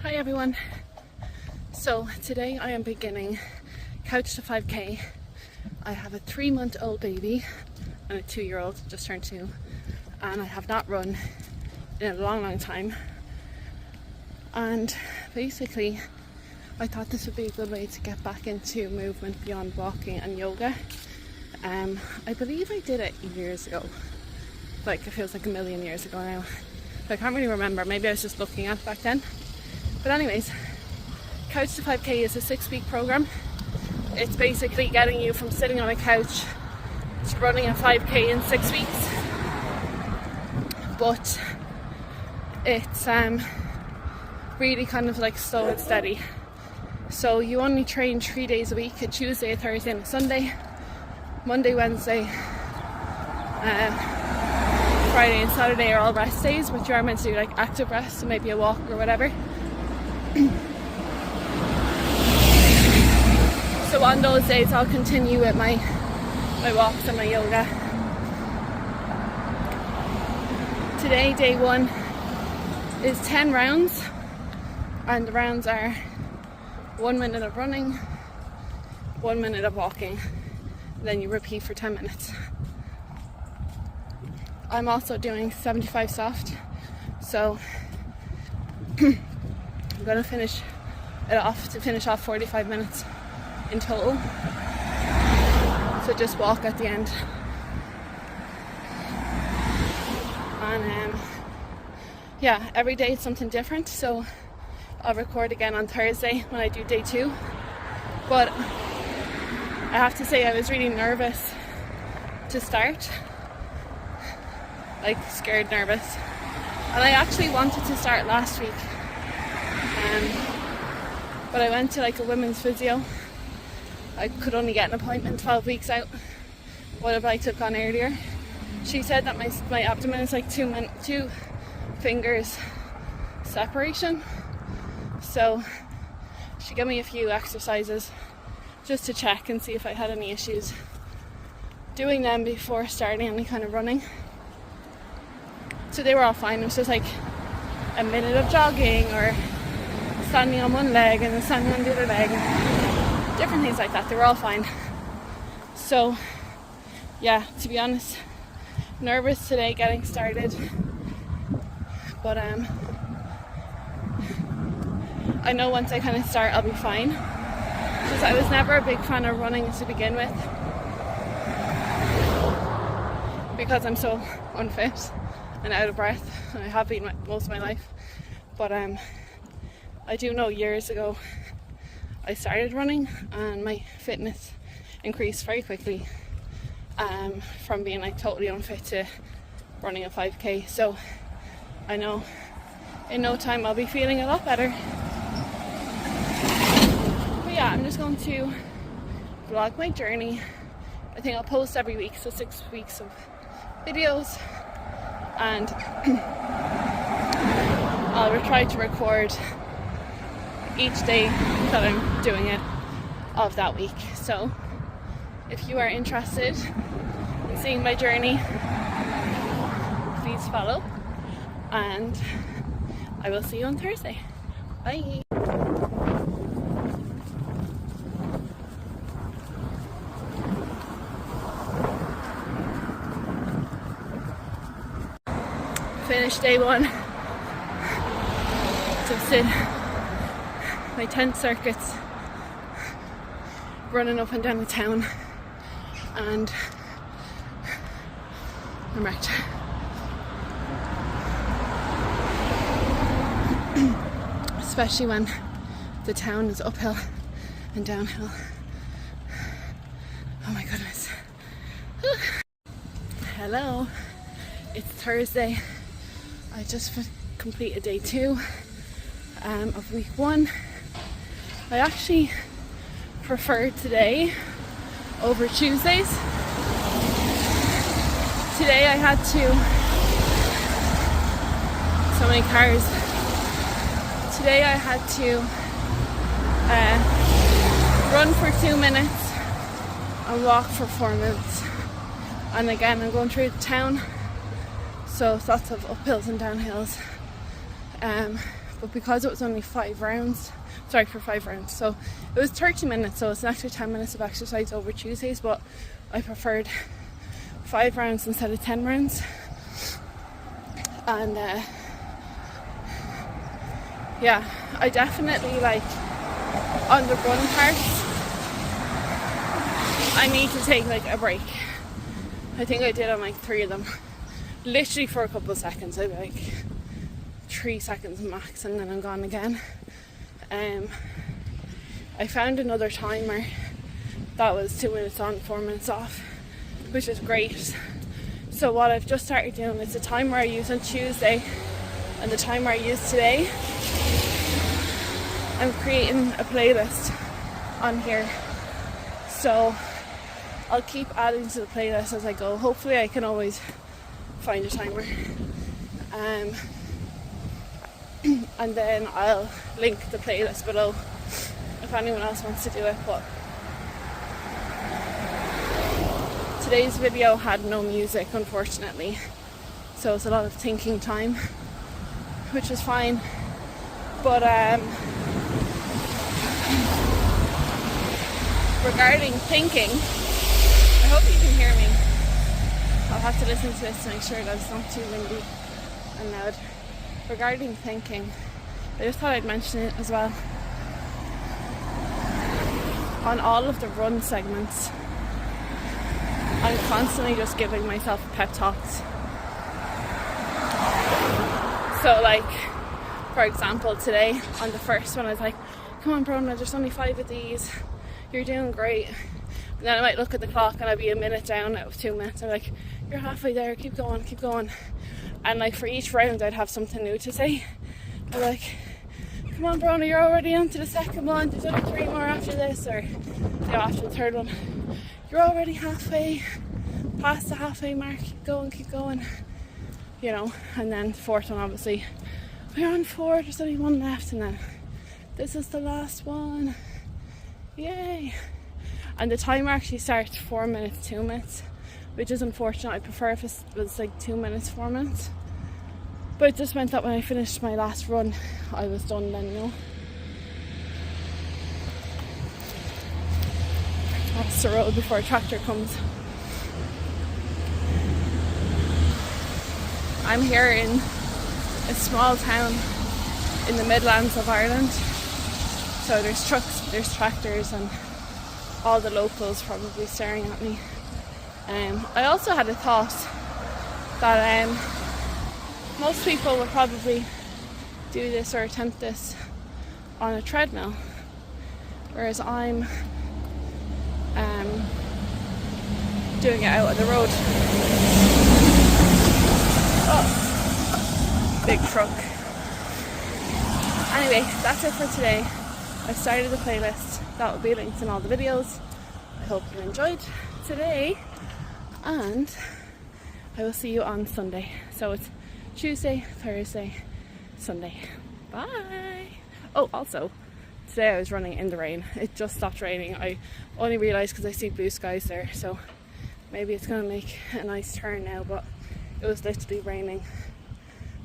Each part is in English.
Hi everyone. So today I am beginning Couch to 5k. I have a 3-month-old baby and a 2-year-old, just turned 2, and I have not run in a long time. And basically I thought this would be a good way to get back into movement beyond walking and yoga. I believe I did it years ago. Like, it feels like a million years ago now. I can't really remember, maybe I was just looking at it back then. But anyways, Couch to 5k is a 6-week program. It's basically getting you from sitting on a couch to running a 5k in 6 weeks. But it's really kind of like slow and steady. So you only train 3 days a week, a Tuesday, a Thursday and a Sunday. Monday, Wednesday, Friday and Saturday are all rest days, but you are meant to do like active rest, so maybe a walk or whatever. So on those days I'll continue with my walks and my yoga. Today, day 1, is 10 rounds, and the rounds are 1 minute of running, 1 minute of walking, then you repeat for 10 minutes. I'm also doing 75 soft, so I'm going to finish off 45 minutes in total. So just walk at the end. And yeah, every day it's something different, so I'll record again on Thursday when I do day 2. But I have to say I was really nervous to start. Like, scared, nervous. And I actually wanted to start last week. But I went to like a women's physio. I could only get an appointment 12 weeks out. What if I took on earlier? She said that my abdomen is like 2 fingers separation. So she gave me a few exercises just to check and see if I had any issues doing them before starting any kind of running. So they were all fine. It was just like a minute of jogging or standing on one leg and then standing on the other leg. Different things like that. They were all fine. So yeah, to be honest, nervous today getting started. But I know once I kind of start I'll be fine. Because I was never a big fan of running to begin with, because I'm so unfit and out of breath. I have been most of my life. But I do know years ago I started running and my fitness increased very quickly, from being like totally unfit to running a 5k. So I know in no time I'll be feeling a lot better. But yeah, I'm just going to vlog my journey. I think I'll post every week, so 6 weeks of videos, and I'll try to record each day that I'm doing it of that week. So if you are interested in seeing my journey, please follow, and I will see you on Thursday. Bye. Finished day 1. Just did my 10 circuits, running up and down the town, and I'm wrecked. Especially when the town is uphill and downhill. Oh my goodness. Hello, it's Thursday. I just completed day 2 of week 1. I actually prefer today over Tuesdays. Today I had so many cars. Today I had to run for 2 minutes and walk for 4 minutes. And again, I'm going through the town, so lots of uphills and downhills. but because it was only 5 rounds, so it was 30 minutes, so it's an extra 10 minutes of exercise over Tuesdays, but I preferred 5 rounds instead of 10 rounds. And yeah, I definitely, like, on the run part, I need to take like a break. I think I did on like 3 of them, literally for a couple of seconds. I'd be like 3 seconds max, and then I'm gone again. I found another timer that was 2 minutes on, 4 minutes off, which is great. So what I've just started doing is the timer I use on Tuesday and the timer I use today. I'm creating a playlist on here, so I'll keep adding to the playlist as I go. Hopefully I can always find a timer, and then I'll link the playlist below if anyone else wants to do it. But today's video had no music, unfortunately, so it's a lot of thinking time, which is fine. But regarding thinking, I hope you can hear me. I'll have to listen to this to make sure that it's not too windy and loud. Regarding thinking, I just thought I'd mention it as well. On all of the run segments, I'm constantly just giving myself pep talks. So like, for example, today on the first one I was like, come on Brona, there's only 5 of these, you're doing great. And then I might look at the clock and I'd be a minute down out of 2 minutes. I'm like, you're halfway there, keep going, keep going. And like for each round I'd have something new to say. I'm like, come on Brona, you're already on to the second one, there's only 3 more after this, or after the third one. You're already halfway, past the halfway mark, keep going. You know, and then the fourth one, obviously, we're on 4, there's only 1 left, and then this is the last one. Yay! And the timer actually starts 4 minutes, 2 minutes, which is unfortunate. I prefer if it was like 2 minutes, 4 minutes. But it just meant that when I finished my last run, I was done then, you know. That's the road before a tractor comes. I'm here in a small town in the Midlands of Ireland. So there's trucks, there's tractors, and all the locals probably staring at me. I also had a thought that most people would probably do this or attempt this on a treadmill, whereas I'm doing it out on the road. Oh, big truck. Anyway, that's it for today. I've started the playlist. That will be linked in all the videos. I hope you enjoyed today, and I will see you on Sunday. So it's Tuesday, Thursday, Sunday. Bye. Oh, also, today I was running in the rain. It just stopped raining. I only realised because I see blue skies there, so maybe it's going to make a nice turn now, but it was literally raining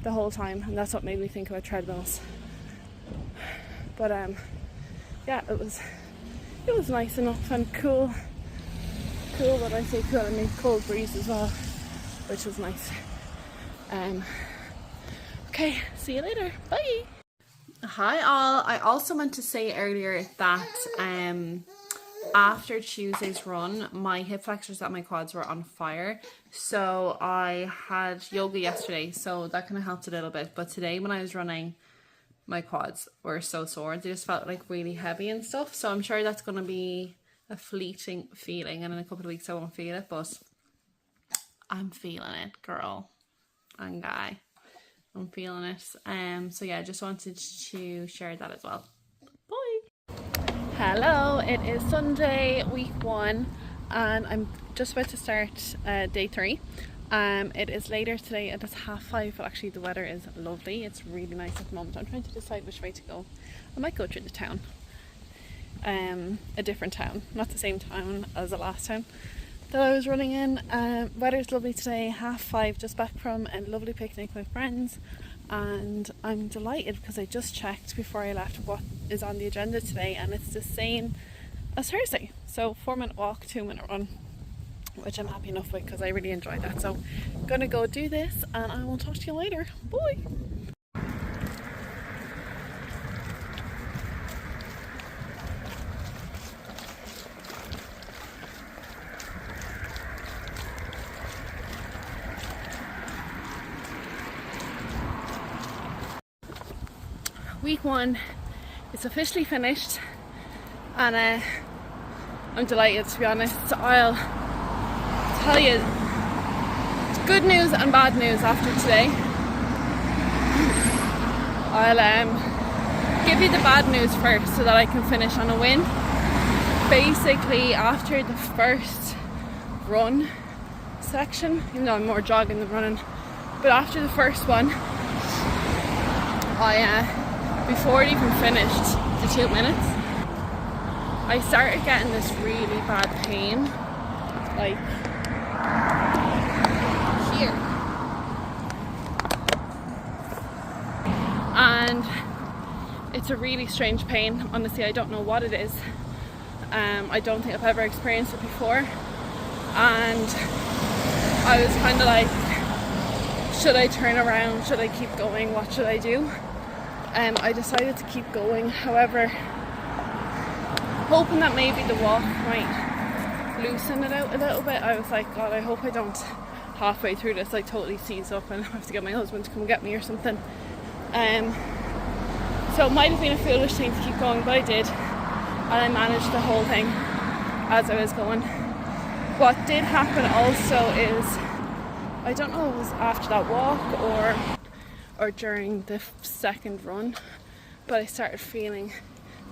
the whole time, and that's what made me think about treadmills. But yeah, it was nice enough and cool. When I say cool, I mean cold breeze as well, which was nice. Okay, see you later. Bye. Hi all. I also meant to say earlier that after Tuesday's run, my hip flexors and my quads were on fire. So I had yoga yesterday, so that kind of helped a little bit. But today when I was running, my quads were so sore. They just felt like really heavy and stuff. So I'm sure that's going to be a fleeting feeling, and in a couple of weeks I won't feel it, but I'm feeling it, girl and guy. I'm feeling it. So yeah, just wanted to share that as well. Bye. Hello, it is Sunday, week 1, and I'm just about to start day 3. It is later today, it is 5:30, but actually the weather is lovely. It's really nice at the moment. I'm trying to decide which way to go. I might go through the town. A different town, not the same town as the last town that I was running in. Weather's lovely today, 5:30, just back from a lovely picnic with friends, and I'm delighted because I just checked before I left what is on the agenda today, and it's the same as Thursday. So 4-minute walk, 2-minute run, which I'm happy enough with because I really enjoy that. So I'm gonna go do this and I will talk to you later. Bye. Week 1 is officially finished, and I'm delighted, to be honest. I'll tell you good news and bad news after today. I'll give you the bad news first so that I can finish on a win. Basically, after the first run section, even though I'm more jogging than running, but after the first one, before it even finished the 2 minutes, I started getting this really bad pain, like here. And it's a really strange pain. Honestly, I don't know what it is. I don't think I've ever experienced it before. And I was kind of like, should I turn around? Should I keep going? What should I do? I decided to keep going. However, hoping that maybe the walk might loosen it out a little bit, I was like, God, I hope I don't halfway through this like totally seize up and have to get my husband to come get me or something. So it might have been a foolish thing to keep going, but I did, and I managed the whole thing as I was going. What did happen also is, I don't know if it was after that walk or during the second run, but I started feeling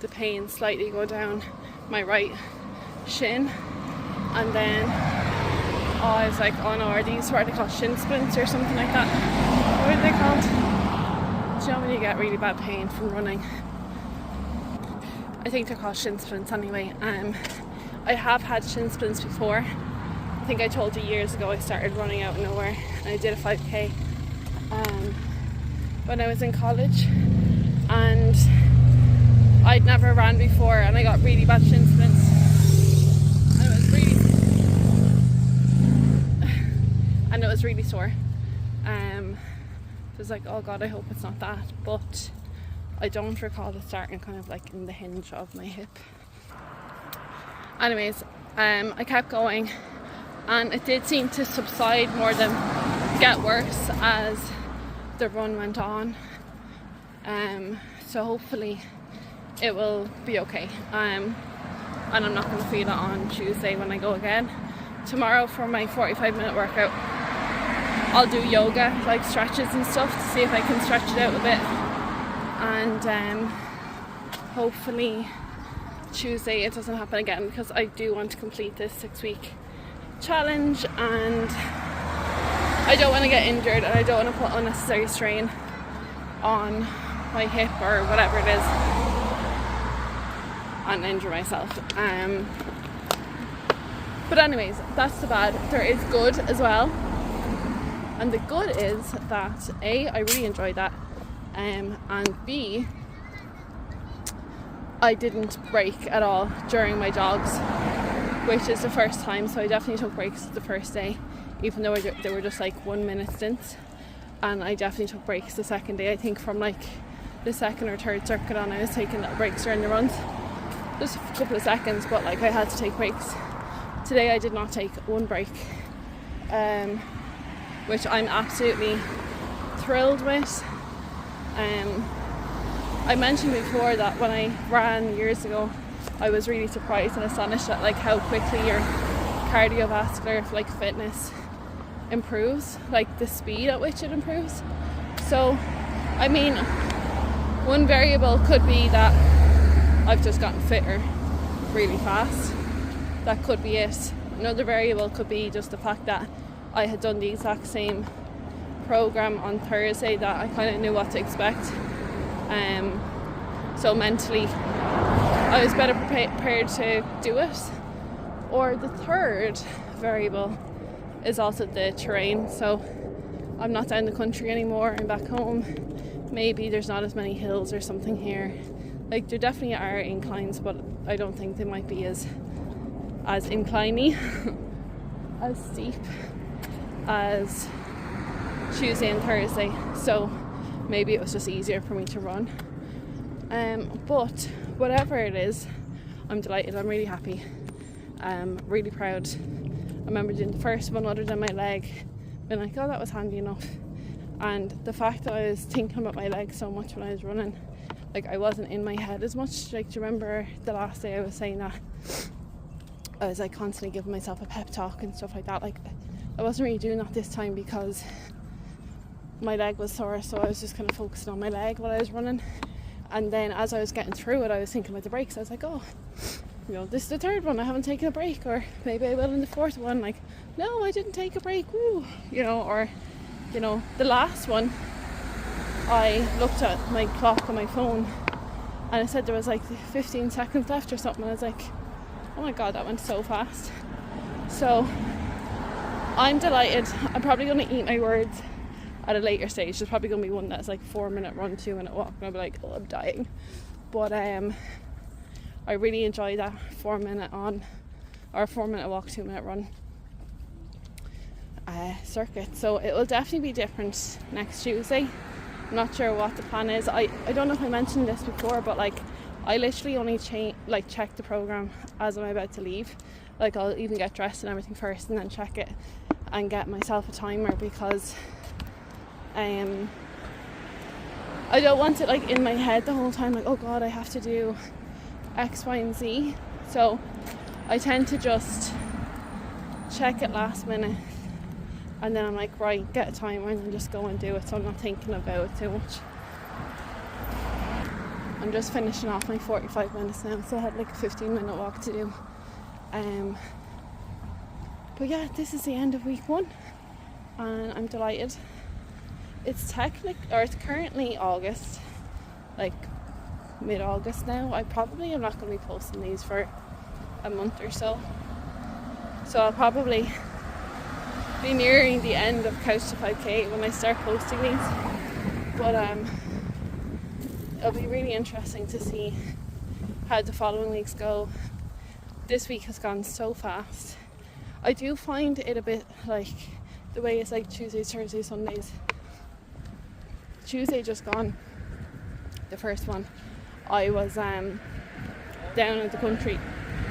the pain slightly go down my right shin, and then I was like, oh no, are these what are they called, shin splints or something like that? What are they called? Do you know when you get really bad pain from running? I think they're called shin splints anyway. I have had shin splints before. I think I told you years ago I started running out of nowhere and I did a 5k when I was in college, and I'd never ran before and I got really bad shin splints, and it was really sore. It was like, oh God, I hope it's not that, but I don't recall it starting kind of like in the hinge of my hip. Anyways, I kept going, and it did seem to subside more than get worse as the run went on. So hopefully it will be okay. And I'm not going to feel it on Tuesday when I go again. Tomorrow for my 45-minute workout, I'll do yoga, like stretches and stuff, to see if I can stretch it out a bit. And hopefully Tuesday it doesn't happen again, because I do want to complete this 6-week challenge, and I don't want to get injured, and I don't want to put unnecessary strain on my hip or whatever it is and injure myself. But anyways, that's the bad. There is good as well, and the good is that A, I really enjoyed that, and B, I didn't break at all during my jogs, which is the first time. So I definitely took breaks the first day, even though they were just like 1 minute stints, and I definitely took breaks the second day. I think from like the second or third circuit on, I was taking little breaks during the runs, just a couple of seconds, but like I had to take breaks. Today I did not take one break, which I'm absolutely thrilled with. I mentioned before that when I ran years ago, I was really surprised and astonished at like how quickly your cardiovascular like fitness improves, like the speed at which it improves. So I mean, one variable could be that I've just gotten fitter really fast. That could be it. Another variable could be just the fact that I had done the exact same program on Thursday, that I kind of knew what to expect. So mentally I was better prepared to do it. Or the third variable is also the terrain. So I'm not down the country anymore, I'm back home. Maybe there's not as many hills or something here. Like, there definitely are inclines, but I don't think they might be as incliney, as steep as Tuesday and Thursday. So maybe it was just easier for me to run. But whatever it is, I'm delighted. I'm really happy. Really proud. I remember doing the first one other than my leg, being like, oh, that was handy enough. And the fact that I was thinking about my leg so much when I was running, like, I wasn't in my head as much. Like, do you remember the last day I was saying that I was like constantly giving myself a pep talk and stuff like that? Like, I wasn't really doing that this time because my leg was sore, so I was just kind of focusing on my leg while I was running. And then as I was getting through it, I was thinking about the breaks. I was like, oh, you know, this is the third one, I haven't taken a break, or maybe I will in the fourth one. Like, no, I didn't take a break, woo, you know. Or, you know, the last one, I looked at my clock on my phone and it said there was like 15 seconds left or something. I was like, oh my god, that went so fast. So I'm delighted. I'm probably going to eat my words at a later stage. There's probably going to be one that's like 4-minute run, 2-minute walk, and I'll be like, oh, I'm dying. But I really enjoy that 4-minute on, or 4-minute walk, 2-minute run circuit. So it will definitely be different next Tuesday. I'm not sure what the plan is. I don't know if I mentioned this before, but like, I literally only check the program as I'm about to leave. Like, I'll even get dressed and everything first and then check it and get myself a timer, because I don't want it like in my head the whole time, like, oh god, I have to do X, Y and Z. So I tend to just check it last minute, and then I'm like, right, get a timer and then just go and do it, so I'm not thinking about it too much. I'm just finishing off my 45 minutes now, so I had like a 15-minute walk to do. But yeah, this is the end of week 1 and I'm delighted. It's currently August, like mid-August now. I probably am not going to be posting these for a month or so, so I'll probably be nearing the end of Couch to 5k when I start posting these. But it'll be really interesting to see how the following weeks go. This week has gone so fast. I do find it a bit like the way it's like Tuesdays, Thursdays, Sundays. Tuesday just gone, the first one, I was down in the country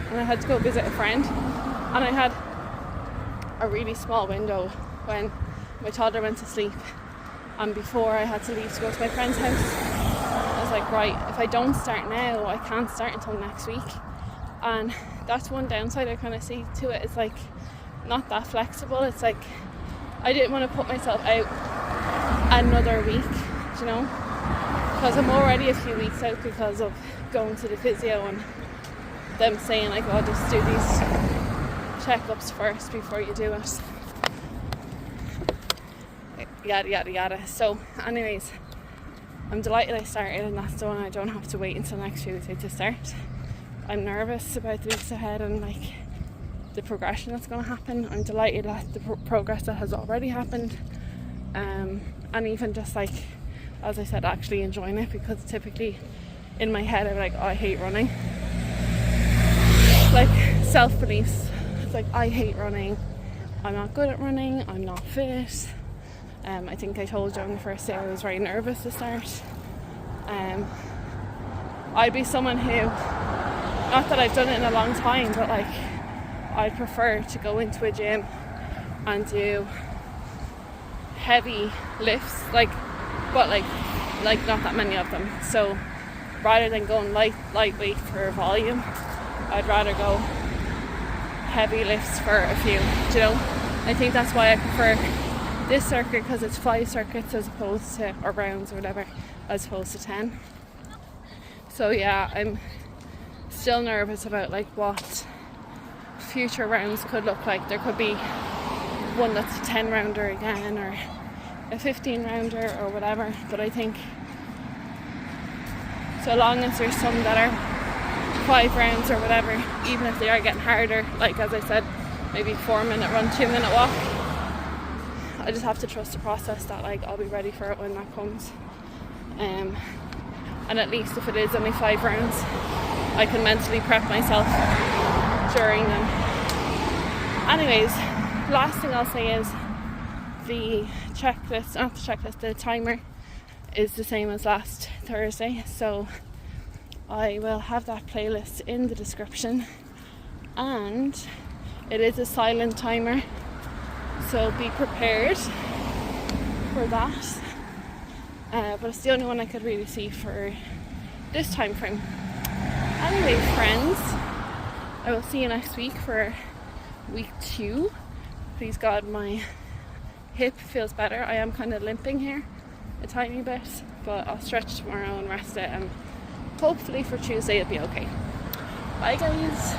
and I had to go visit a friend, and I had a really small window when my toddler went to sleep and before I had to leave to go to my friend's house. I was like, right, if I don't start now, I can't start until next week. And that's one downside I kind of see to it. It's like not that flexible. It's like I didn't want to put myself out another week, you know, because I'm already a few weeks out because of going to the physio and them saying like, oh, just do these checkups first before you do it, yada yada yada. So anyways, I'm delighted I started and that's the one I don't have to wait until next Tuesday to start. I'm nervous about the weeks ahead and like the progression that's going to happen. I'm delighted at the progress that has already happened, and even just like, as I said, actually enjoying it, because typically in my head I'm like, oh, I hate running. Like self-beliefs, it's like, I hate running, I'm not good at running, I'm not fit. I think I told you on the first day I was very nervous to start. I'd be someone who, not that I've done it in a long time, but like I prefer to go into a gym and do heavy lifts, but like not that many of them. So rather than going lightweight for volume, I'd rather go heavy lifts for a few, you know. I think that's why I prefer this circuit, because it's 5 circuits as opposed to, or rounds or whatever, as opposed to 10. So yeah, I'm still nervous about like what future rounds could look like. There could be one that's a 10 rounder again, or a 15 rounder or whatever, but I think so long as there's some that are 5 rounds or whatever, even if they are getting harder, like as I said, maybe 4-minute run, 2-minute walk, I just have to trust the process that like I'll be ready for it when that comes. And at least if it is only 5 rounds, I can mentally prep myself during them. Anyways, last thing I'll say is the timer is the same as last Thursday, so I will have that playlist in the description, and it is a silent timer, so be prepared for that. But it's the only one I could really see for this time frame. Anyway, friends, I will see you next week for week 2. Please God, my hip feels better. I am kind of limping here a tiny bit, but I'll stretch tomorrow and rest it, and hopefully for Tuesday it'll be okay. Bye guys.